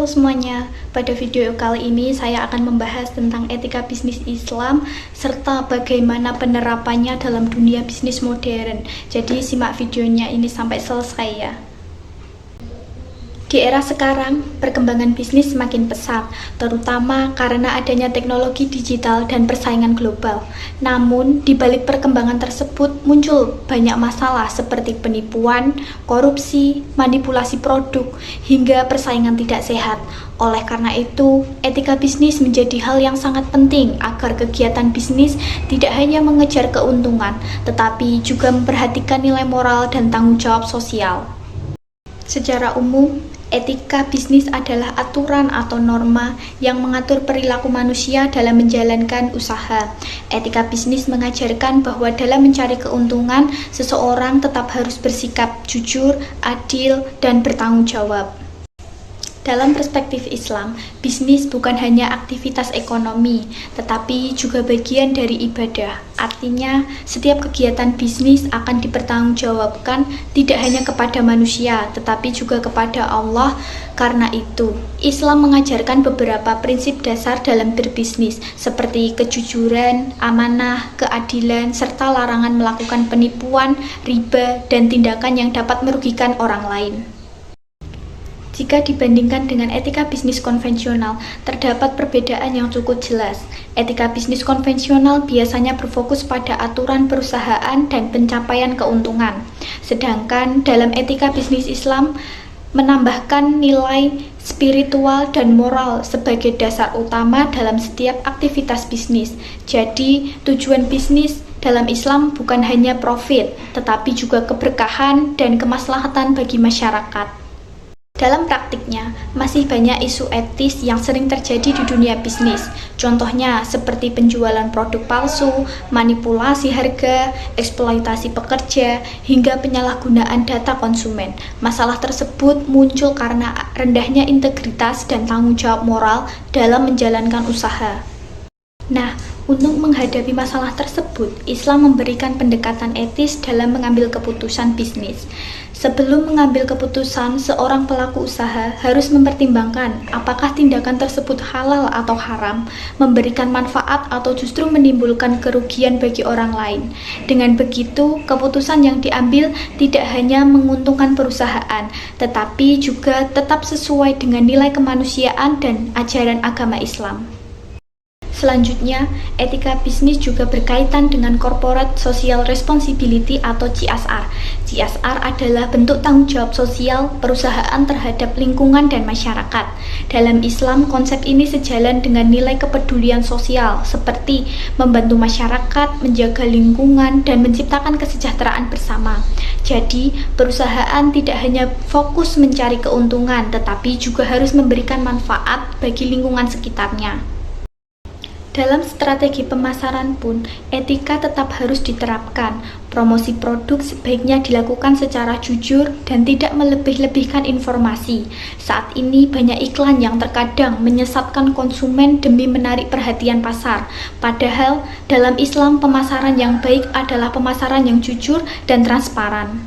Halo semuanya, pada video kali ini saya akan membahas tentang etika bisnis Islam serta bagaimana penerapannya dalam dunia bisnis modern. Jadi simak videonya ini sampai selesai ya. Di era sekarang, perkembangan bisnis semakin pesat, terutama karena adanya teknologi digital dan persaingan global. Namun, di balik perkembangan tersebut muncul banyak masalah seperti penipuan, korupsi, manipulasi produk, hingga persaingan tidak sehat. Oleh karena itu, etika bisnis menjadi hal yang sangat penting agar kegiatan bisnis tidak hanya mengejar keuntungan, tetapi juga memperhatikan nilai moral dan tanggung jawab sosial. Secara umum, etika bisnis adalah aturan atau norma yang mengatur perilaku manusia dalam menjalankan usaha. Etika bisnis mengajarkan bahwa dalam mencari keuntungan, seseorang tetap harus bersikap jujur, adil, dan bertanggung jawab. Dalam perspektif Islam, bisnis bukan hanya aktivitas ekonomi, tetapi juga bagian dari ibadah. Artinya, setiap kegiatan bisnis akan dipertanggungjawabkan tidak hanya kepada manusia, tetapi juga kepada Allah. Karena itu, Islam mengajarkan beberapa prinsip dasar dalam berbisnis, seperti kejujuran, amanah, keadilan, serta larangan melakukan penipuan, riba, dan tindakan yang dapat merugikan orang lain. Jika dibandingkan dengan etika bisnis konvensional, terdapat perbedaan yang cukup jelas. Etika bisnis konvensional biasanya berfokus pada aturan perusahaan dan pencapaian keuntungan. Sedangkan dalam etika bisnis Islam menambahkan nilai spiritual dan moral sebagai dasar utama dalam setiap aktivitas bisnis. Jadi, tujuan bisnis dalam Islam bukan hanya profit, tetapi juga keberkahan dan kemaslahatan bagi masyarakat. Dalam praktiknya, masih banyak isu etis yang sering terjadi di dunia bisnis. Contohnya seperti penjualan produk palsu, manipulasi harga, eksploitasi pekerja, hingga penyalahgunaan data konsumen. Masalah tersebut muncul karena rendahnya integritas dan tanggung jawab moral dalam menjalankan usaha. Nah, untuk menghadapi masalah tersebut, Islam memberikan pendekatan etis dalam mengambil keputusan bisnis. Sebelum mengambil keputusan, seorang pelaku usaha harus mempertimbangkan apakah tindakan tersebut halal atau haram, memberikan manfaat atau justru menimbulkan kerugian bagi orang lain. Dengan begitu, keputusan yang diambil tidak hanya menguntungkan perusahaan, tetapi juga tetap sesuai dengan nilai kemanusiaan dan ajaran agama Islam. Selanjutnya, etika bisnis juga berkaitan dengan Corporate Social Responsibility atau CSR. CSR adalah bentuk tanggung jawab sosial perusahaan terhadap lingkungan dan masyarakat. Dalam Islam, konsep ini sejalan dengan nilai kepedulian sosial seperti membantu masyarakat, menjaga lingkungan, dan menciptakan kesejahteraan bersama. Jadi, perusahaan tidak hanya fokus mencari keuntungan, tetapi juga harus memberikan manfaat bagi lingkungan sekitarnya. Dalam strategi pemasaran pun, etika tetap harus diterapkan. Promosi produk sebaiknya dilakukan secara jujur dan tidak melebih-lebihkan informasi. Saat ini banyak iklan yang terkadang menyesatkan konsumen demi menarik perhatian pasar. Padahal, dalam Islam pemasaran yang baik adalah pemasaran yang jujur dan transparan.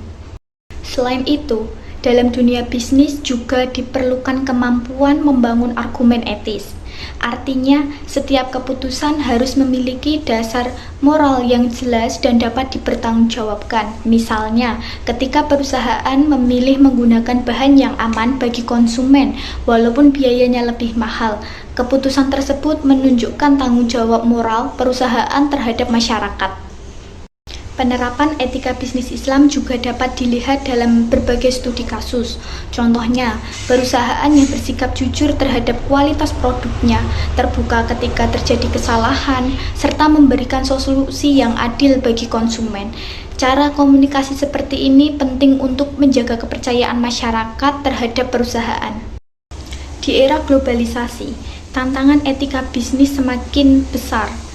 Selain itu, dalam dunia bisnis juga diperlukan kemampuan membangun argumen etis. Artinya, setiap keputusan harus memiliki dasar moral yang jelas dan dapat dipertanggungjawabkan. Misalnya, ketika perusahaan memilih menggunakan bahan yang aman bagi konsumen, walaupun biayanya lebih mahal, keputusan tersebut menunjukkan tanggung jawab moral perusahaan terhadap masyarakat. Penerapan etika bisnis Islam juga dapat dilihat dalam berbagai studi kasus. Contohnya, perusahaan yang bersikap jujur terhadap kualitas produknya, terbuka ketika terjadi kesalahan, serta memberikan solusi yang adil bagi konsumen. Cara komunikasi seperti ini penting untuk menjaga kepercayaan masyarakat terhadap perusahaan. Di era globalisasi, tantangan etika bisnis semakin besar.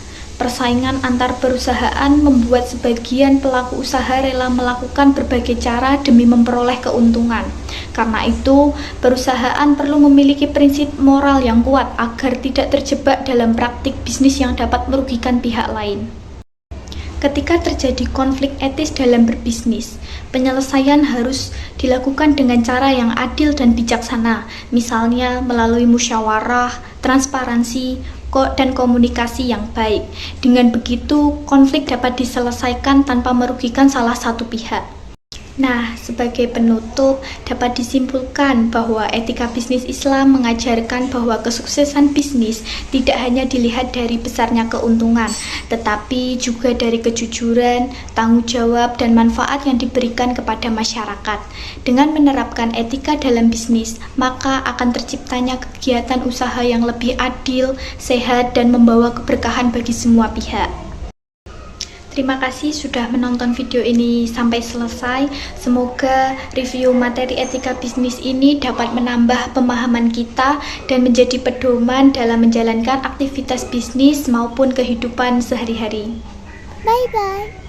Persaingan antar perusahaan membuat sebagian pelaku usaha rela melakukan berbagai cara demi memperoleh keuntungan. Karena itu, perusahaan perlu memiliki prinsip moral yang kuat agar tidak terjebak dalam praktik bisnis yang dapat merugikan pihak lain. Ketika terjadi konflik etis dalam berbisnis, Penyelesaian harus dilakukan dengan cara yang adil dan bijaksana, misalnya melalui musyawarah, transparansi, dan komunikasi yang baik. Dengan begitu, konflik dapat diselesaikan tanpa merugikan salah satu pihak. Nah, sebagai penutup, dapat disimpulkan bahwa etika bisnis Islam mengajarkan bahwa kesuksesan bisnis tidak hanya dilihat dari besarnya keuntungan, tetapi juga dari kejujuran, tanggung jawab, dan manfaat yang diberikan kepada masyarakat. Dengan menerapkan etika dalam bisnis, maka akan terciptanya kegiatan usaha yang lebih adil, sehat, dan membawa keberkahan bagi semua pihak. Terima kasih sudah menonton video ini sampai selesai. Semoga review materi etika bisnis ini dapat menambah pemahaman kita dan menjadi pedoman dalam menjalankan aktivitas bisnis maupun kehidupan sehari-hari. Bye-bye.